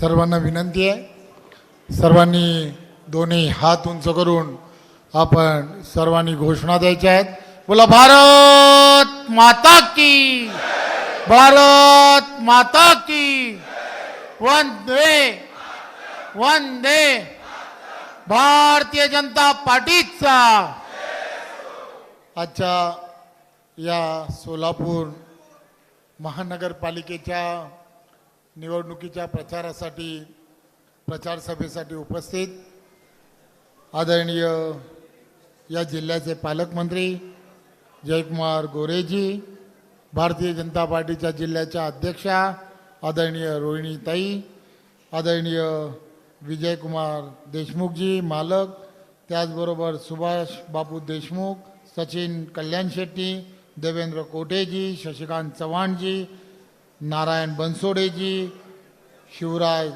सर्वांना विनंती आहे, सर्वांनी दोन्ही हात उंच करून आपण सर्वांनी घोषणा द्यायच्या आहेत. बोला भारत माता की, भारत माता की, वंदे वंदे. भारतीय जनता पार्टीचा आजच्या या सोलापूर महानगरपालिकेच्या निवडणुकीच्या प्रचारासाठी, प्रचार सभेसाठी उपस्थित आदरणीय या जिल्ह्याचे पालकमंत्री जयकुमार गोरेजी, भारतीय जनता पार्टीच्या जिल्ह्याच्या अध्यक्षा आदरणीय रोहिणीताई, आदरणीय विजयकुमार देशमुखजी मालक, त्याचबरोबर सुभाष बापू देशमुख, सचिन कल्याण शेट्टी, देवेंद्र कोटेजी, शशिकांत चव्हाणजी, नारायण बनसोडेजी, शिवराज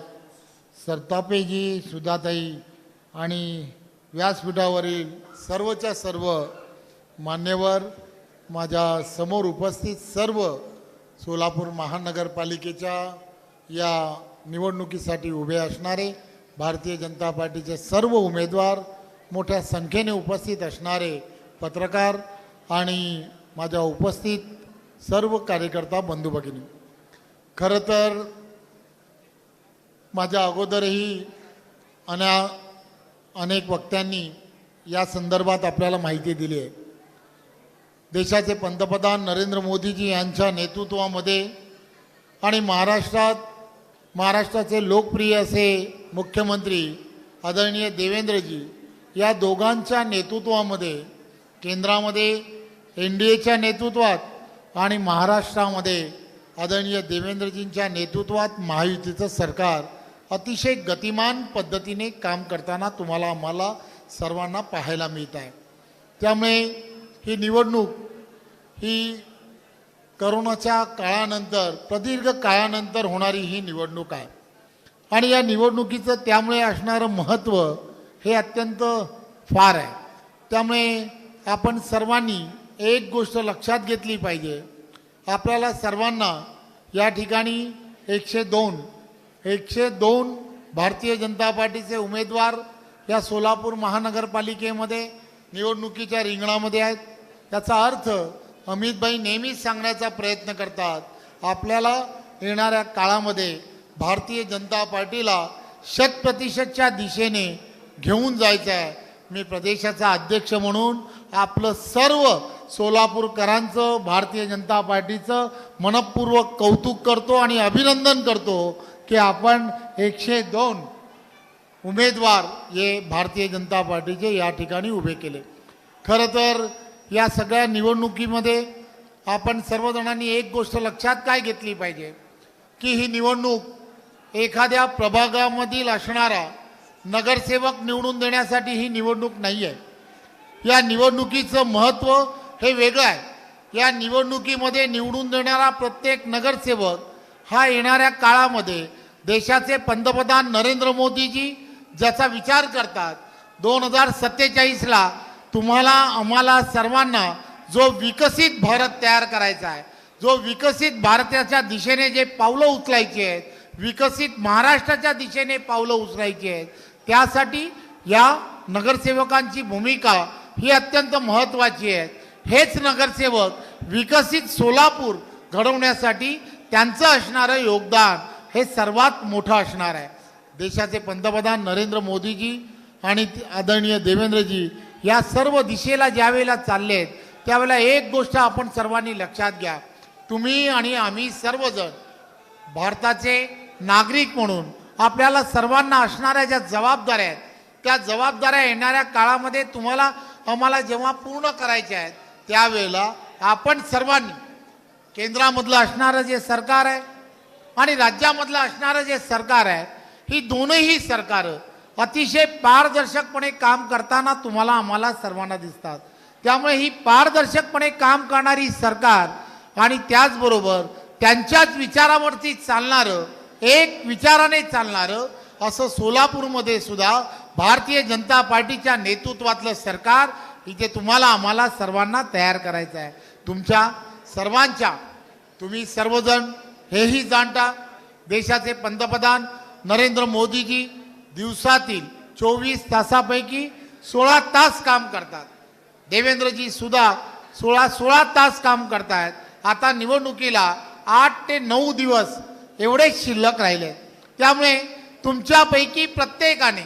सरतापेजी, सुधाताई आणि व्यासपीठावरील सर्वच्या सर्व मान्यवर, माझ्या समोर उपस्थित सर्व सोलापूर महानगरपालिकेच्या या निवडणुकीसाठी उभे असणारे भारतीय जनता पार्टीचे सर्व उमेदवार, मोठ्या संख्येने उपस्थित असणारे पत्रकार आणि माझ्या उपस्थित सर्व कार्यकर्ता बंधू भगिनी. खरं तर माझ्या अगोदरही अनेक वक्त्यांनी या संदर्भात आपल्याला माहिती दिली आहे. देशाचे पंतप्रधान नरेंद्र मोदीजी यांच्या नेतृत्वामध्ये आणि महाराष्ट्राचे लोकप्रिय असे मुख्यमंत्री आदरणीय देवेंद्रजी या दोघांच्या नेतृत्वामध्ये, केंद्रामध्ये NDAच्या नेतृत्वात आणि महाराष्ट्रामध्ये आदरणीय देवेंद्रजींच्या नेतृत्वात महायुतीचं सरकार अतिशय गतिमान पद्धतीने काम करताना तुम्हाला आम्हाला सर्वांना पाहायला मिळत आहे. त्यामुळे ही निवडणूक ही करोनाच्या काळानंतर, प्रदीर्घ काळानंतर होणारी ही निवडणूक आहे आणि या निवडणुकीचं त्यामुळे असणारं महत्त्व हे अत्यंत फार आहे. त्यामुळे आपण सर्वांनी एक गोष्ट लक्षात घेतली पाहिजे. आपल्याला सर्वांना या ठिकाणी 102 भारतीय जनता पार्टीचे उमेदवार या सोलापूर महानगरपालिकेमध्ये निवडणुकीच्या रिंगणामध्ये आहेत. त्याचा अर्थ अमितभाई नेहमीच सांगण्याचा प्रयत्न करतात, आपल्याला येणाऱ्या काळामध्ये भारतीय जनता पार्टीला 100%च्या दिशेने घेऊन जायचं आहे. मी प्रदेशाचा अध्यक्ष म्हणून आपलं सर्व सोलापूरकरांचं, भारतीय जनता पार्टीचं मनपूर्वक कौतुक करतो आणि अभिनंदन करतो की आपण 102 उमेदवार हे भारतीय जनता पार्टीचे या ठिकाणी उभे केले. खरं तर या सगळ्या निवडणुकीमध्ये आपण सर्वजणांनी एक गोष्ट लक्षात काय घेतली पाहिजे की ही निवडणूक एखाद्या प्रभागामधील असणारा नगरसेवक निवडून देण्यासाठी ही निवडणूक नाही आहे. या निवडणुकीचं महत्त्व हे वेगळं आहे. या निवडणुकीमध्ये निवडून देणारा प्रत्येक नगरसेवक हा येणाऱ्या काळामध्ये देशाचे पंतप्रधान नरेंद्र मोदीजी ज्याचा विचार करतात, 2047ला तुम्हाला आम्हाला सर्वांना जो विकसित भारत तयार करायचा आहे, जो विकसित भारताच्या दिशेने जे पावलं उचलायची आहेत, विकसित महाराष्ट्राच्या दिशेने पावलं उचलायची आहेत, त्यासाठी या नगरसेवकांची भूमिका ही अत्यंत महत्त्वाची आहे. हेच नगरसेवक विकसित सोलापूर घडवण्यासाठी त्यांचं असणारं योगदान हे सर्वात मोठं असणार आहे. देशाचे पंतप्रधान नरेंद्र मोदीजी आणि आदरणीय देवेंद्रजी या सर्व दिशेला ज्यावेळेला चालले आहेत त्यावेळेला एक गोष्ट आपण सर्वांनी लक्षात घ्या, तुम्ही आणि आम्ही सर्वजण भारताचे नागरिक म्हणून आपल्याला सर्वांना असणाऱ्या ज्या जबाबदाऱ्या आहेत, त्या जबाबदाऱ्या येणाऱ्या काळामध्ये तुम्हाला आम्हाला जेव्हा पूर्ण करायच्या आहेत त्यावेळेला आपण सर्वांनी केंद्रामधलं असणारं जे सरकार आहे आणि राज्यामधलं असणारं जे सरकार आहे, ही दोनही सरकारं अतिशय पारदर्शकपणे काम करताना तुम्हाला आम्हाला सर्वांना दिसतात. त्यामुळे ही पारदर्शकपणे काम करणारी सरकार आणि त्याचबरोबर त्यांच्याच विचारावरती चालणारं, एक विचाराने चालणारं असं सोलापूरमध्ये सुद्धा भारतीय जनता पार्टीच्या नेतृत्वातलं सरकार इथे तुम्हाला आम्हाला सर्वांना तयार करायचं आहे. तुमच्या सर्वांच्या, तुम्ही सर्वजण हेही जाणता, देशाचे पंतप्रधान नरेंद्र मोदीजी दिवसातील 24 तासापैकी 16 तास काम करतात. देवेंद्रजी सुद्धा 16 तास काम करतायत. आता निवडणुकीला 8 ते 9 दिवस एवढेच शिल्लक राहिले. त्यामुळे तुमच्यापैकी प्रत्येकाने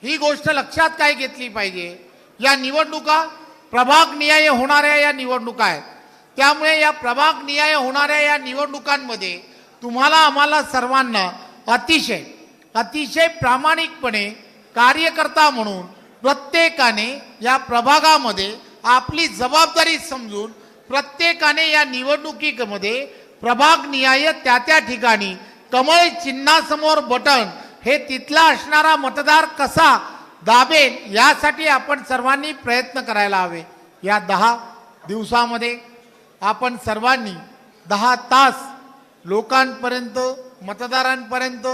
ही गोष्ट लक्षात काय घेतली पाहिजे, या निवडणुका प्रभागनिहाय होणाऱ्या या निवडणुका आहेत. त्यामुळे या प्रभागनिहाय होणाऱ्या या निवडणुकांमध्ये तुम्हाला आम्हाला सर्वांना अतिशय प्रामाणिकपणे कार्यकर्ता म्हणून प्रत्येकाने या प्रभागामध्ये आपली जबाबदारी समजून प्रत्येकाने या निवडणुकीमध्ये प्रभागनिहाय त्या ठिकाणी कमळ चिन्हासमोर बटन हे तिथला असणारा मतदार कसा दाबेल यासाठी आपण सर्वांनी प्रयत्न करायला हवे. या 10 दिवसामध्ये आपण सर्वांनी 10 तास लोकांपर्यंत मतदारांपर्यंत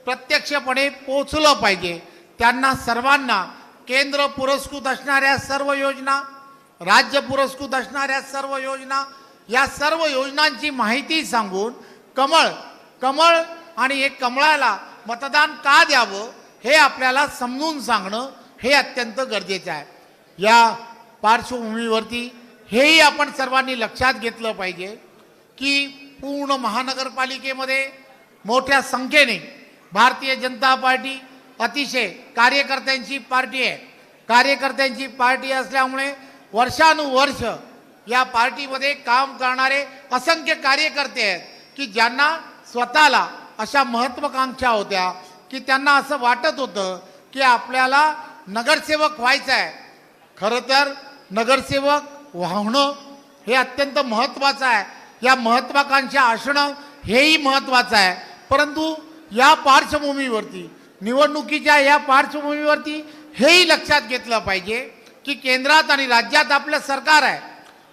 प्रत्यक्षपणे पोहोचलं पाहिजे. त्यांना सर्वांना केंद्र पुरस्कृत असणाऱ्या सर्व योजना, राज्य पुरस्कृत असणाऱ्या सर्व योजना, या सर्व योजनांची माहिती सांगून कमळ आणि हे कमळाला मतदान का द्यावं हे आपल्याला समजून सांगणं हे अत्यंत गरजेचं आहे. या पार्श्वभूमीवरती हेही आपण सर्वांनी लक्षात घेतलं पाहिजे की पूर्ण महानगरपालिकेमध्ये मोठ्या संख्येने भारतीय जनता पार्टी अतिशय कार्यकर्त्यांची पार्टी आहे. कार्यकर्त्यांची पार्टी असल्यामुळे वर्षानुवर्ष या पार्टीमध्ये काम करणारे असंख्य कार्यकर्ते आहेत की ज्यांना स्वतःला अशा महत्त्वाकांक्षा होत्या की त्यांना असं वाटत होतं की आपल्याला नगरसेवक व्हायचं आहे. खरं तर नगरसेवक व्हावणं हे अत्यंत महत्त्वाचं आहे. या महत्त्वाकांक्षा असणं हेही महत्त्वाचं आहे. परंतु या पार्श्वभूमीवरती निवडणुकीच्या या पार्श्वभूमीवरती हेही लक्षात घेतलं पाहिजे की केंद्रात आणि राज्यात आपलं सरकार आहे.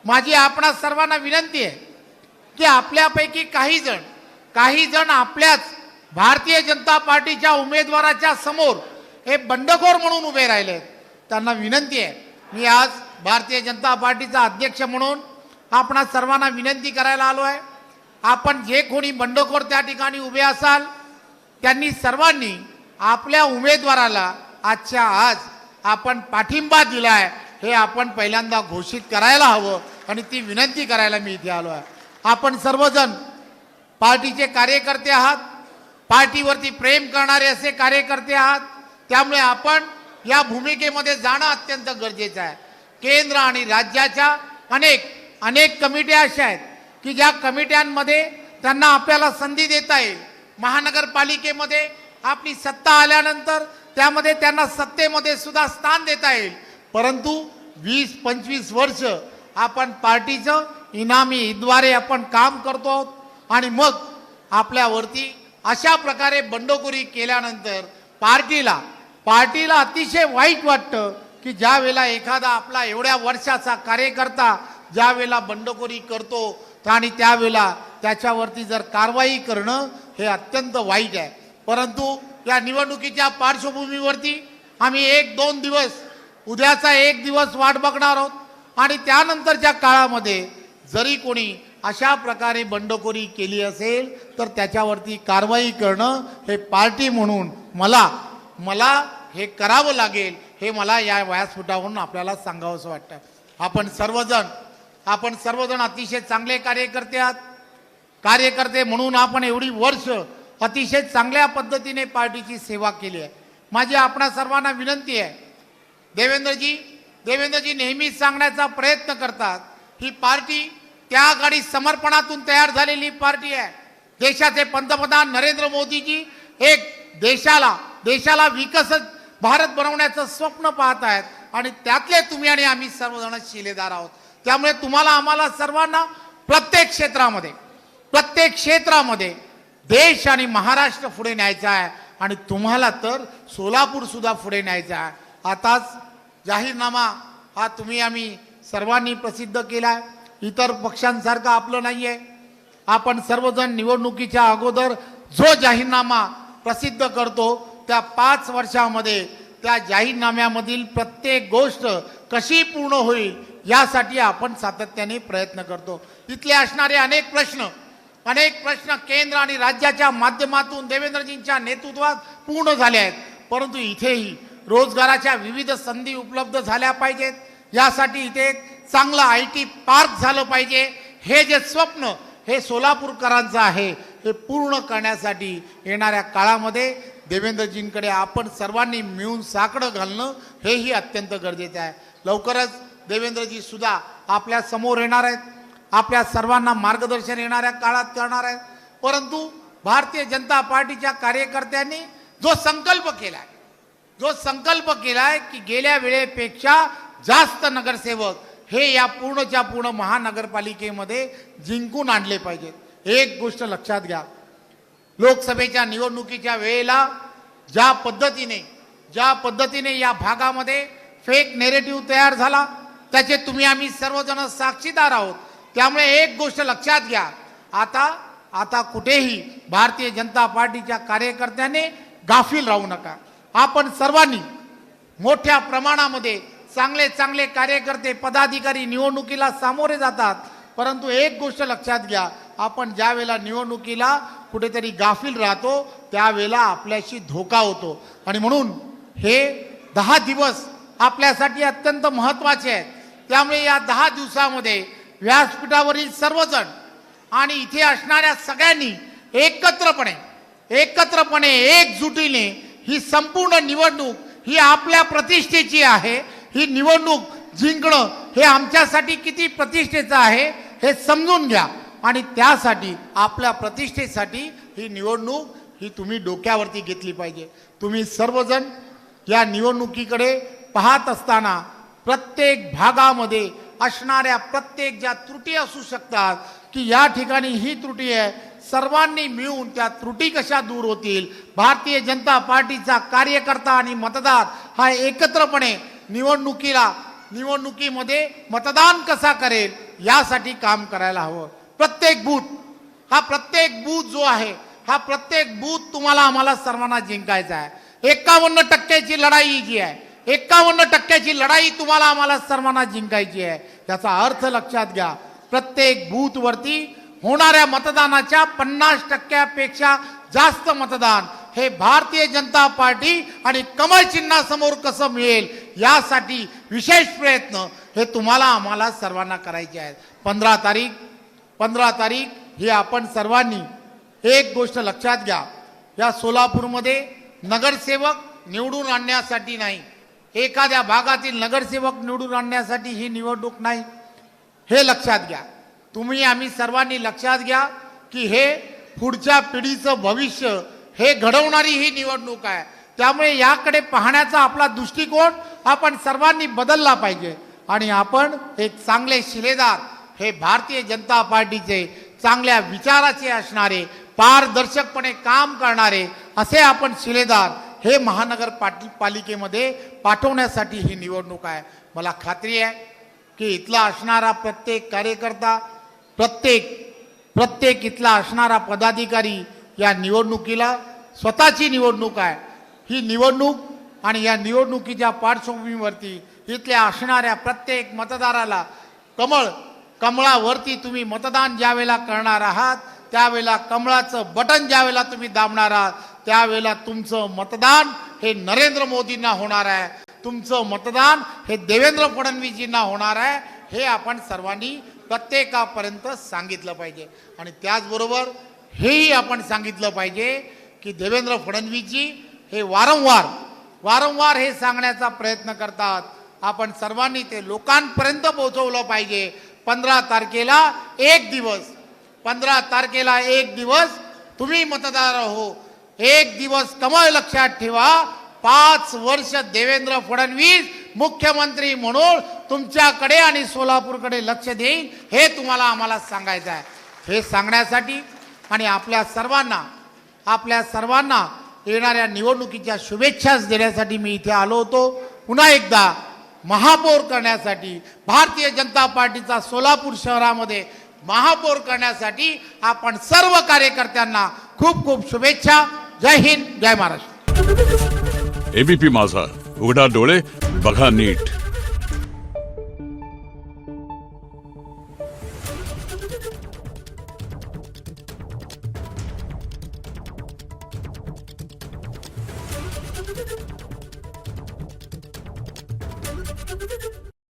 माझी आपणा सर्वांना विनंती आहे की आपल्यापैकी काही जण आपल्याच भारतीय जनता पार्टीच्या उमेदवाराच्या समोर हे बंडखोर म्हणून उभे राहिले. त्यांना विनंती आहे, मी आज भारतीय जनता पार्टीचा अध्यक्ष म्हणून आपणा सर्वांना विनंती करायला आलो आहे. आपण जे कोणी बंडखोर त्या ठिकाणी उभे असाल त्यांनी सर्वांनी आपल्या उमेदवाराला आजच्या आज आपण पाठिंबा दिलाय हे आपण पहिल्यांदा घोषित करायला हवं आणि ती विनंती करायला मी इथे आलो आहे. आपण सर्वजण पार्टीचे कार्यकर्ते आहात, पार्टीवरती प्रेम करणारे असे कार्यकर्ते आहात. त्यामुळे आपण या भूमिकेमध्ये जाणं अत्यंत गरजेचं आहे. केंद्र आणि राज्याच्या अनेक कमिट्या अशा आहेत की ज्या कमिट्यांमध्ये त्यांना आपल्याला संधी देता येईल. महानगरपालिकेमध्ये आपली सत्ता आल्यानंतर त्यामध्ये त्यांना सत्तेमध्ये सुद्धा स्थान देता येईल. परंतु 20-25 वर्ष आपण पार्टीचं इनामीद्वारे आपण काम करतो आहोत आणि मग आपल्यावरती अशा प्रकारे बंडखोरी केल्यानंतर पार्टीला अतिशय वाईट वाटतं की ज्या वेळेला एखादा आपला एवढ्या वर्षाचा कार्यकर्ता ज्या वेळेला बंडखोरी करतो आणि त्यावेळेला त्याच्यावरती जर कारवाई करणं हे अत्यंत वाईट आहे. परंतु या निवडणुकीच्या पार्श्वभूमीवरती आम्ही 1-2 दिवस, उद्याचा 1 दिवस वाट बघणार आहोत आणि त्यानंतरच्या काळामध्ये जरी कोणी अशा प्रकारे बंडखोरी केली असेल तर त्याच्यावरती कारवाई करणं हे पार्टी म्हणून मला हे करावं लागेल हे मला या व्यासपीठावरून आपल्याला सांगावंसं वाटतं. आपण सर्वजण अतिशय चांगले कार्यकर्ते आहात. कार्यकर्ते म्हणून आपण एवढी वर्ष अतिशय चांगल्या पद्धतीने पार्टीची सेवा केली आहे. माझी आपणा सर्वांना विनंती आहे, देवेंद्रजी नेहमीच सांगण्याचा प्रयत्न करतात, ही पार्टी त्या गाडी समर्पणातून तयार झालेली पार्टी आहे. देशाचे पंतप्रधान नरेंद्र मोदीजी एक देशाला विकसित भारत बनवण्याचं स्वप्न पाहत आहेत आणि त्यातले तुम्ही आणि आम्ही सर्वजण शिलेदार आहोत. त्यामुळे तुम्हाला आम्हाला सर्वांना प्रत्येक क्षेत्रामध्ये देश आणि महाराष्ट्र पुढे न्यायचा आहे आणि तुम्हाला तर सोलापूर सुद्धा पुढे न्यायचा आहे. आताच जाहीरनामा हा तुम्ही आम्ही सर्वांनी प्रसिद्ध केला आहे. इतर पक्षांसारखं आपलं नाही आहे. आपण सर्वजण निवडणुकीच्या अगोदर जो जाहीरनामा प्रसिद्ध करतो त्या 5 वर्षामध्ये त्या जाहीरनाम्यामधील प्रत्येक गोष्ट कशी पूर्ण होईल यासाठी आपण सातत्याने प्रयत्न करतो. इथले असणारे अनेक प्रश्न केंद्र आणि राज्याच्या माध्यमातून देवेंद्रजींच्या नेतृत्वात पूर्ण झाले आहेत, परंतु इथेही रोजगाराच्या विविध संधी उपलब्ध झाल्या पाहिजेत। यासाठी इथे एक चांगलं IT पार्क झालं पाहिजे। हे जे स्वप्न हे सोलापूरकरांचं आहे, हे पूर्ण करण्यासाठी येणाऱ्या काळामध्ये देवेंद्रजींकडे आपण सर्वांनी मिळून साकडं घालणं हेही अत्यंत गरजेचं आहे। लवकरच देवेंद्रजी सुद्धा आपल्या समोर येणार आहेत, आपल्या सर्वांना मार्गदर्शन येणाऱ्या काळात करणार आहेत। परंतु भारतीय जनता पार्टीच्या कार्यकर्त्यांनी जो संकल्प केलाय की गेल्या वेळेपेक्षा जास्त नगरसेवक हे या पूर्णच्या पूर्ण महानगरपालिकेमध्ये जिंकून आणले पाहिजेत। एक गोष्ट लक्षात घ्या, लोकसभेच्या निवडणुकीच्या वेळेला ज्या पद्धतीने या भागामध्ये फेक नेरेटिव्ह तयार झाला, त्याचे तुम्ही आम्ही सर्वजण साक्षीदार आहोत। त्यामुळे एक गोष्ट लक्षात घ्या, आता कुठेही भारतीय जनता पार्टीच्या कार्यकर्त्यांनी गाफील राहू नका। आपण सर्वांनी मोठ्या प्रमाणामध्ये चांगले कार्यकर्ते पदाधिकारी निवडणुकीला सामोरे जातात, परंतु एक गोष्ट लक्षात घ्या, आपण ज्या वेळेला निवडणुकीला कुठेतरी गाफील राहतो त्यावेळेला आपल्याशी धोका होतो। आणि म्हणून हे 10 दिवस आपल्यासाठी अत्यंत महत्त्वाचे आहेत। त्यामुळे या 10 दिवसामध्ये व्यासपीठावरील सर्वजण आणि इथे असणाऱ्या सगळ्यांनी एकत्रपणे एकजुटीने ही संपूर्ण निवडणूक ही आपल्या प्रतिष्ठेची आहे। ही निवडणूक जिंकणं हे आमच्यासाठी किती प्रतिष्ठेचं आहे हे समजून घ्या आणि त्यासाठी आपल्या प्रतिष्ठेसाठी ही निवडणूक ही तुम्ही डोक्यावरती घेतली पाहिजे। तुम्ही सर्वजण या निवडणुकीकडे पाहत असताना प्रत्येक भागामध्ये असणाऱ्या प्रत्येक ज्या त्रुटी असू शकतात की या ठिकाणी ही त्रुटी आहे, सर्वांनी मिळून त्या त्रुटी कशा दूर होतील, भारतीय जनता पार्टीचा कार्यकर्ता आणि मतदार हा एकत्रपणे निवडणुकीमध्ये मतदान कसा करेल यासाठी काम करायला हवं। प्रत्येक बूथ जो आहे हा प्रत्येक बूथ तुम्हाला आम्हाला सर्वांना जिंकायचा आहे। 51% लढाई जी आहे, 51% लढाई तुम्हाला आम्हाला सर्वांना जिंकायची आहे। याचा अर्थ लक्षात घ्या, प्रत्येक बूथवरती होणाऱ्या मतदानाच्या 50%पेक्षा जास्त मतदान हे भारतीय जनता पार्टी आणि कमळ चिन्हासमोर कसं मिळेल यासाठी विशेष प्रयत्न हे तुम्हाला आम्हाला सर्वांना करायचे आहेत। 15 तारीख ही आपण सर्वांनी एक गोष्ट लक्षात घ्या, या सोलापूरमध्ये नगरसेवक निवडून आणण्यासाठी नाही, एखाद्या भागातील नगरसेवक निवडून आणण्यासाठी ही निवडणूक नाही, हे लक्षात घ्या। तुम्ही आम्ही सर्वांनी लक्षात घ्या की हे पुढच्या पिढीचं भविष्य हे घडवणारी ही निवडणूक आहे। त्यामुळे याकडे पाहण्याचा आपला दृष्टिकोन आपण सर्वांनी बदलला पाहिजे आणि आपण एक चांगले शिलेदार हे भारतीय जनता पार्टीचे चांगल्या विचाराचे असणारे पारदर्शकपणे काम करणारे असे आपण शिलेदार हे महानगरपालिकेमध्ये पाठवण्यासाठी ही निवडणूक आहे। मला खात्री आहे की इथला असणारा प्रत्येक कार्यकर्ता प्रत्येक इथला असणारा पदाधिकारी या निवडणुकीला स्वतःची निवडणूक आहे। ही निवडणूक आणि या निवडणुकीच्या पार्श्वभूमीवरती इथल्या असणाऱ्या प्रत्येक मतदाराला कमळावरती तुम्ही मतदान ज्यावेळेला करणार आहात त्यावेळेला कमळाचं बटन ज्यावेळेला तुम्ही दाबणार आहात त्यावेळेला तुमचं मतदान हे नरेंद्र मोदींना होणार आहे, तुमचं मतदान हे देवेंद्र फडणवीसजींना होणार आहे, हे आपण सर्वांनी प्रत्येकापर्यंत सांगितलं पाहिजे। आणि त्याचबरोबर हेही आपण सांगितलं पाहिजे की देवेंद्र फडणवीसजी हे वारंवार हे सांगण्याचा प्रयत्न करतात, आपण सर्वांनी ते लोकांपर्यंत पोहोचवलं पाहिजे। 15 तारखेला एक दिवस तुम्ही मतदार हो, एक दिवस कमळ लक्षात ठेवा, 5 वर्ष देवेंद्र फडणवीस मुख्यमंत्री म्हणून तुमच्याकडे आणि सोलापूरकडे लक्ष देईन हे तुम्हाला आम्हाला सांगायचं आहे। हे सांगण्यासाठी आणि आपल्या सर्वांना येणाऱ्या निवडणुकीच्या शुभेच्छा देण्यासाठी मी इथे आलो होतो। पुन्हा एकदा महापौर करण्यासाठी भारतीय जनता पार्टीचा सोलापूर शहरामध्ये महापौर करण्यासाठी आपण सर्व कार्यकर्त्यांना खूप खूप शुभेच्छा। जय हिंद, जय महाराष्ट्र। एबीपी माझा, उघडा डोळे बघा नीट।